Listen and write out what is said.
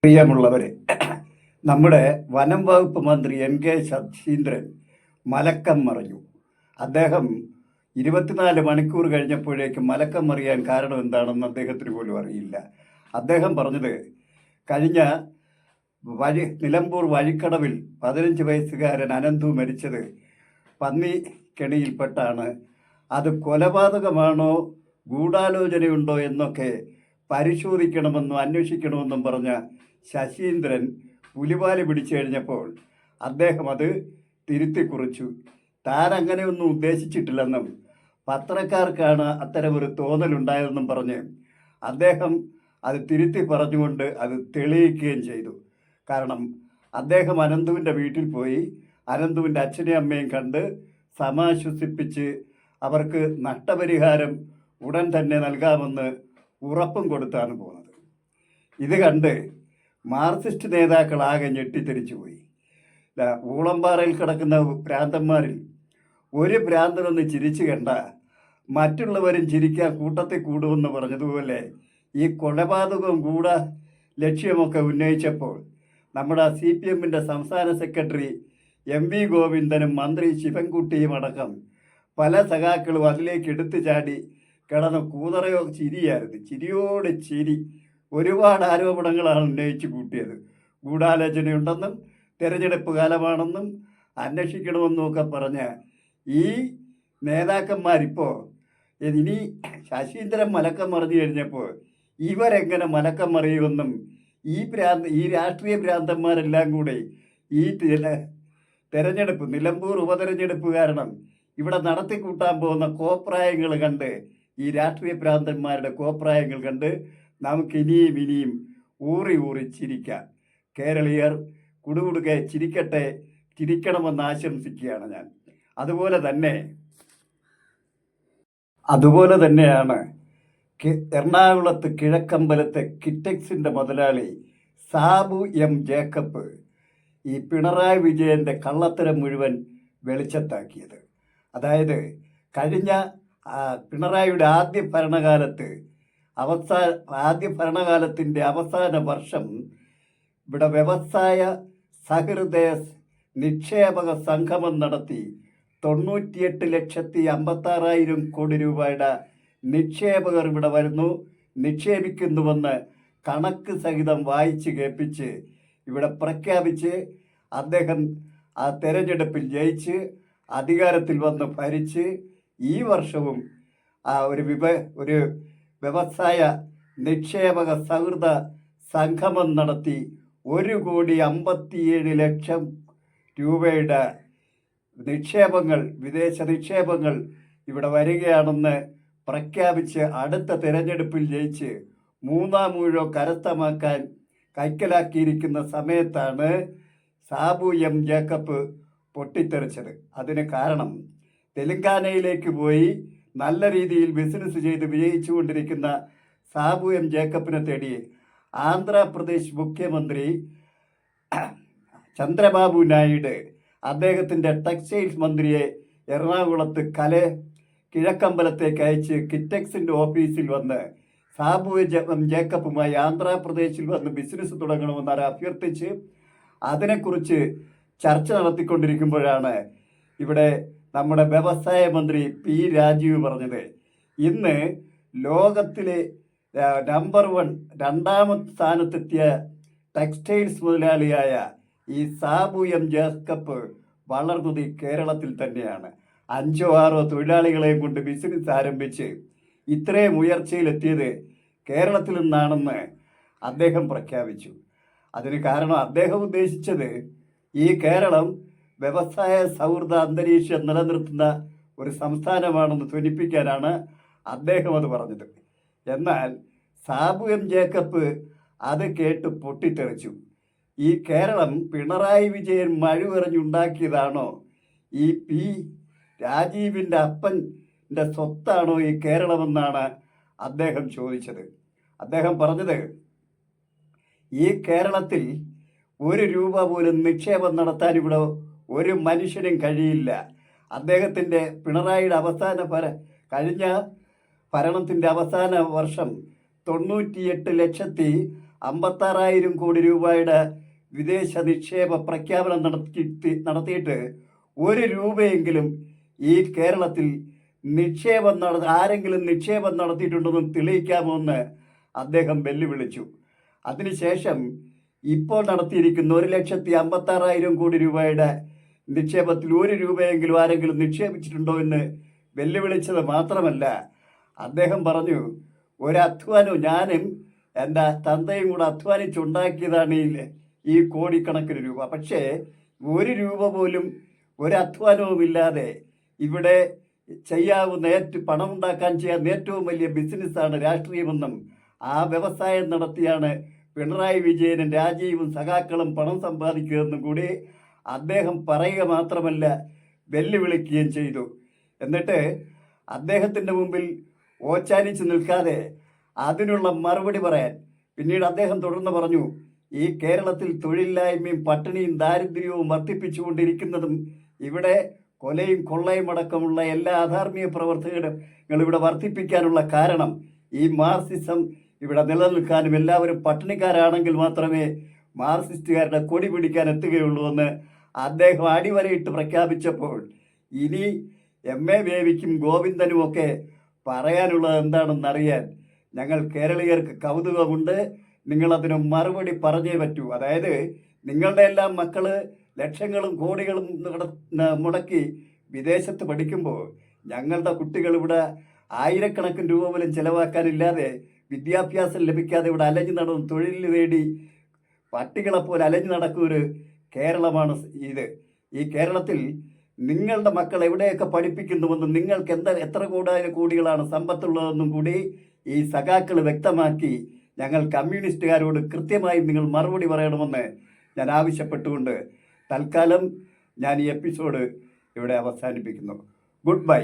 പ്രിയമുള്ളവരെ, നമ്മുടെ വനം വകുപ്പ് മന്ത്രി N.K. ശശീന്ദ്രൻ മലക്കം മറിഞ്ഞു. അദ്ദേഹം 24 മണിക്കൂർ കഴിഞ്ഞപ്പോഴേക്കും മലക്കം മറിയാൻ കാരണം എന്താണെന്ന് അദ്ദേഹത്തിന് പോലും അറിയില്ല. അദ്ദേഹം പറഞ്ഞത്, കഴിഞ്ഞ നിലമ്പൂർ വഴിക്കടവിൽ 15 വയസ്സുകാരൻ അനന്തു മരിച്ചത് പന്നിക്കെണിയിൽപ്പെട്ടാണ്. അത് കൊലപാതകമാണോ ഗൂഢാലോചനയുണ്ടോ എന്നൊക്കെ പരിശോധിക്കണമെന്നും അന്വേഷിക്കണമെന്നും പറഞ്ഞ ശശീന്ദ്രൻ പുലിവാല് പിടിച്ചു കഴിഞ്ഞപ്പോൾ അദ്ദേഹം അത് തിരുത്തിക്കുറിച്ചു. താൻ അങ്ങനെയൊന്നും ഉദ്ദേശിച്ചിട്ടില്ലെന്നും പത്രക്കാർക്കാണ് അത്തരമൊരു തോന്നലുണ്ടായതെന്നും പറഞ്ഞ് അദ്ദേഹം അത് തിരുത്തി പറഞ്ഞുകൊണ്ട് അത് തെളിയിക്കുകയും ചെയ്തു. കാരണം അദ്ദേഹം അനന്തുവിൻ്റെ വീട്ടിൽ പോയി അനന്തുവിൻ്റെ അച്ഛനെയും അമ്മയും കണ്ട് സമാശ്വസിപ്പിച്ച് അവർക്ക് നഷ്ടപരിഹാരം ഉടൻ തന്നെ നൽകാമെന്ന് ഉറപ്പും കൊടുത്താണ് പോകുന്നത്. ഇത് കണ്ട് മാർക്സിസ്റ്റ് നേതാക്കളാകെ ഞെട്ടിത്തെറിച്ചു പോയി. ഊളംപാറയിൽ കിടക്കുന്ന ഭ്രാന്തന്മാരിൽ ഒരു ഭ്രാന്തനൊന്ന് ചിരിച്ചു കണ്ട മറ്റുള്ളവരും ചിരിക്കാൻ കൂട്ടത്തിൽ കൂടുമെന്ന് പറഞ്ഞതുപോലെ ഈ കൊലപാതകവും ഗൂഢ ലക്ഷ്യമൊക്കെ ഉന്നയിച്ചപ്പോൾ നമ്മുടെ CPM-ൻ്റെ സംസ്ഥാന സെക്രട്ടറി MV ഗോവിന്ദനും മന്ത്രി ശിവൻകുട്ടിയും അടക്കം പല സഖാക്കളും അതിലേക്ക് എടുത്തു ചാടി കിടന്ന് കൂതറയോ ചിരിയായിരുന്നു. ചിരിയോട് ചിരി. ഒരുപാട് ആരോപണങ്ങളാണ് ഉന്നയിച്ചു കൂട്ടിയത്. ഗൂഢാലോചനയുണ്ടെന്നും തെരഞ്ഞെടുപ്പ് കാലമാണെന്നും അന്വേഷിക്കണമെന്നും ഒക്കെ പറഞ്ഞ് ഈ നേതാക്കന്മാരിപ്പോൾ ഇനി ശശീന്ദ്രൻ മലക്കം മറിഞ്ഞു കഴിഞ്ഞപ്പോൾ ഇവരെങ്ങനെ മലക്കം മറിയുമെന്നും ഈ രാഷ്ട്രീയ ഭ്രാന്തന്മാരെല്ലാം കൂടെ ഈ തെരഞ്ഞെടുപ്പ് നിലമ്പൂർ ഉപതെരഞ്ഞെടുപ്പ് കാരണം ഇവിടെ നടത്തിക്കൂട്ടാൻ പോകുന്ന കോപ്രായങ്ങൾ കണ്ട്, ഈ രാഷ്ട്രീയ ഭ്രാന്തന്മാരുടെ കോപ്രായങ്ങൾ കണ്ട് നമുക്ക് ഇനിയും ഊറി ചിരിക്കാം. കേരളീയർ കുടുകുടുക്കെ ചിരിക്കട്ടെ, ചിരിക്കണമെന്ന് ആശംസിക്കുകയാണ് ഞാൻ. അതുപോലെ തന്നെയാണ് എറണാകുളത്ത് കിഴക്കമ്പലത്തെ കിറ്റക്സിൻ്റെ മുതലാളി സാബു M. ജേക്കബ് ഈ പിണറായി വിജയൻ്റെ കള്ളത്തരം മുഴുവൻ വെളിച്ചത്താക്കിയത്. അതായത് കഴിഞ്ഞ പിണറായിയുടെ ആദ്യ ഭരണകാലത്തിൻ്റെ അവസാന വർഷം ഇവിടെ വ്യവസായ സഹൃദയ നിക്ഷേപക സംഗമം നടത്തി 98,56,000 കോടി രൂപയുടെ നിക്ഷേപകർ ഇവിടെ വരുന്നു, നിക്ഷേപിക്കുന്നുവെന്ന് കണക്ക് സഹിതം വായിച്ച് കേൾപ്പിച്ച് ഇവിടെ പ്രഖ്യാപിച്ച് അദ്ദേഹം ആ തെരഞ്ഞെടുപ്പിൽ ജയിച്ച് അധികാരത്തിൽ വന്ന് ഭരിച്ച് ഈ വർഷവും ഒരു വ്യവസായ നിക്ഷേപക സൗഹൃദ സംഗമം നടത്തി 1,57,00,000 രൂപയുടെ നിക്ഷേപങ്ങൾ, വിദേശ നിക്ഷേപങ്ങൾ ഇവിടെ വരികയാണെന്ന് പ്രഖ്യാപിച്ച് അടുത്ത തിരഞ്ഞെടുപ്പിൽ ജയിച്ച് 3ാം ഊഴം കരസ്ഥമാക്കാൻ കൈക്കലാക്കിയിരിക്കുന്ന സമയത്താണ് സാബു M. ജേക്കബ് പൊട്ടിത്തെറിച്ചത്. അതിന് കാരണം തെലങ്കാനയിലേക്ക് പോയി നല്ല രീതിയിൽ ബിസിനസ് ചെയ്ത് വിജയിച്ചുകൊണ്ടിരിക്കുന്ന സാബു M. ജേക്കബിനെ തേടി ആന്ധ്രാപ്രദേശ് മുഖ്യമന്ത്രി ചന്ദ്രബാബു നായിഡു അദ്ദേഹത്തിൻ്റെ ടെക്സ്റ്റൈൽസ് മന്ത്രിയെ എറണാകുളത്ത് കിഴക്കമ്പലത്തേക്ക് അയച്ച് കിറ്റക്സിൻ്റെ ഓഫീസിൽ വന്ന് സാബു M. ജേക്കബുമായി ആന്ധ്രാപ്രദേശിൽ വന്ന് ബിസിനസ് തുടങ്ങണമെന്ന് അഭ്യർത്ഥിച്ച് അതിനെക്കുറിച്ച് ചർച്ച നടത്തിക്കൊണ്ടിരിക്കുമ്പോഴാണ് ഇവിടെ നമ്മുടെ വ്യവസായ മന്ത്രി P. രാജീവ് പറഞ്ഞത്, ഇന്ന് ലോകത്തിലെ നമ്പർ 1 രണ്ടാമത്തെ സ്ഥാനത്തെത്തിയ ടെക്സ്റ്റൈൽസ് മുതലാളിയായ ഈ സാബു M. ജേക്കബ് വളർന്നത് കേരളത്തിൽ തന്നെയാണ്. 5 or 6 തൊഴിലാളികളെയും കൊണ്ട് ബിസിനസ് ആരംഭിച്ച് ഇത്രയും ഉയർച്ചയിലെത്തിയത് കേരളത്തിൽ നിന്നാണെന്ന് അദ്ദേഹം പ്രഖ്യാപിച്ചു. അതിന് കാരണം അദ്ദേഹം ഉദ്ദേശിച്ചത് ഈ കേരളം വ്യവസായ സൗഹൃദ അന്തരീക്ഷം നിലനിർത്തുന്ന ഒരു സംസ്ഥാനമാണെന്ന് ധ്വനിപ്പിക്കാനാണ് അദ്ദേഹം അത് പറഞ്ഞത്. എന്നാൽ സാബു M. ജേക്കബ് അത് കേട്ട് പൊട്ടിത്തെറിച്ചു. ഈ കേരളം പിണറായി വിജയൻ മഴുവെറിഞ്ഞുണ്ടാക്കിയതാണോ, ഈ P. രാജീവിൻ്റെ അപ്പൻ്റെ സ്വത്താണോ ഈ കേരളമെന്നാണ് അദ്ദേഹം ചോദിച്ചത്. അദ്ദേഹം പറഞ്ഞത്, ഈ കേരളത്തിൽ 1 രൂപ പോലും നിക്ഷേപം നടത്താൻ ഇവിടെ ഒരു മനുഷ്യനും കഴിയില്ല. അദ്ദേഹത്തിൻ്റെ പിണറായിയുടെ കഴിഞ്ഞ ഭരണത്തിൻ്റെ അവസാന വർഷം 98,56,000 56,000 കോടി രൂപയുടെ വിദേശ നിക്ഷേപ പ്രഖ്യാപനം നടത്തിയിട്ട് 1 രൂപയെങ്കിലും ഈ കേരളത്തിൽ ആരെങ്കിലും നിക്ഷേപം നടത്തിയിട്ടുണ്ടെന്ന് തെളിയിക്കാമോ എന്ന് അദ്ദേഹം വെല്ലുവിളിച്ചു. അതിനുശേഷം ഇപ്പോൾ നടത്തിയിരിക്കുന്ന 1,56,000 കോടി രൂപയുടെ നിക്ഷേപത്തിൽ 1 രൂപയെങ്കിലും ആരെങ്കിലും നിക്ഷേപിച്ചിട്ടുണ്ടോ എന്ന് വെല്ലുവിളിച്ചത് മാത്രമല്ല, അദ്ദേഹം പറഞ്ഞു, ഒരധ്വാനവും ഞാനും എൻ്റെ തന്തയും കൂടെ അധ്വാനിച്ചുണ്ടാക്കിയതാണ് ഈ കോടിക്കണക്കിന് രൂപ. പക്ഷേ 1 രൂപ പോലും ഒരധ്വാനവുമില്ലാതെ ഇവിടെ ചെയ്യാവുന്ന പണമുണ്ടാക്കാൻ ചെയ്യാവുന്ന ഏറ്റവും വലിയ ബിസിനസ്സാണ് രാഷ്ട്രീയമെന്നും ആ വ്യവസായം നടത്തിയാണ് പിണറായി വിജയനും രാജീവും സഖാക്കളും പണം സമ്പാദിക്കുകയെന്നും കൂടി അദ്ദേഹം പറയുക മാത്രമല്ല വെല്ലുവിളിക്കുകയും ചെയ്തു. എന്നിട്ട് അദ്ദേഹത്തിൻ്റെ മുമ്പിൽ ഓച്ചാനിച്ച് നിൽക്കാതെ അതിനുള്ള മറുപടി പറയാൻ പിന്നീട് അദ്ദേഹം തുടർന്ന് പറഞ്ഞു, ഈ കേരളത്തിൽ തൊഴിലില്ലായ്മയും പട്ടിണിയും ദാരിദ്ര്യവും വർദ്ധിപ്പിച്ചുകൊണ്ടിരിക്കുന്നതും ഇവിടെ കൊലയും കൊള്ളയും അടക്കമുള്ള എല്ലാ അധാർമിക പ്രവർത്തനങ്ങളും ഇവിടെ വർദ്ധിപ്പിക്കാനുള്ള കാരണം ഈ മാർക്സിസം ഇവിടെ നിലനിൽക്കാനും എല്ലാവരും പട്ടിണിക്കാരാണെങ്കിൽ മാത്രമേ മാർക്സിസ്റ്റുകാരുടെ കൊടി പിടിക്കാൻ എത്തുകയുള്ളൂ എന്ന് അദ്ദേഹം അടിവരയിട്ട് പ്രഖ്യാപിച്ചപ്പോൾ ഇനി MA ബേബിക്കും ഗോവിന്ദനുമൊക്കെ പറയാനുള്ളത് എന്താണെന്നറിയാൻ ഞങ്ങൾ കേരളീയർക്ക് കൗതുകമുണ്ട്. നിങ്ങളതിന് മറുപടി പറഞ്ഞേ പറ്റൂ. അതായത് നിങ്ങളുടെ എല്ലാം മക്കൾ ലക്ഷങ്ങളും കോടികളും മുടക്കി വിദേശത്ത് പഠിക്കുമ്പോൾ ഞങ്ങളുടെ കുട്ടികൾ ഇവിടെ ആയിരക്കണക്കിന് രൂപ പോലും ചിലവാക്കാനില്ലാതെ വിദ്യാഭ്യാസം ലഭിക്കാതെ ഇവിടെ അലഞ്ഞു നടന്ന് തൊഴിൽ നേടി പട്ടികളെപ്പോലെ അലഞ്ഞു നടക്കുന്നൊരു കേരളമാണ് ഇത്. ഈ കേരളത്തിൽ നിങ്ങളുടെ മക്കൾ എവിടെയൊക്കെ പഠിപ്പിക്കുന്നുവെന്നും നിങ്ങൾക്ക് എത്ര കോടികളാണ് സമ്പത്തുള്ളതെന്നും കൂടി ഈ സഖാക്കൾ വ്യക്തമാക്കി ഞങ്ങൾ കമ്മ്യൂണിസ്റ്റുകാരോട് കൃത്യമായും നിങ്ങൾ മറുപടി പറയണമെന്ന് ഞാൻ ആവശ്യപ്പെട്ടുകൊണ്ട് തൽക്കാലം ഞാൻ ഈ എപ്പിസോഡ് ഇവിടെ അവസാനിപ്പിക്കുന്നു. Good bye.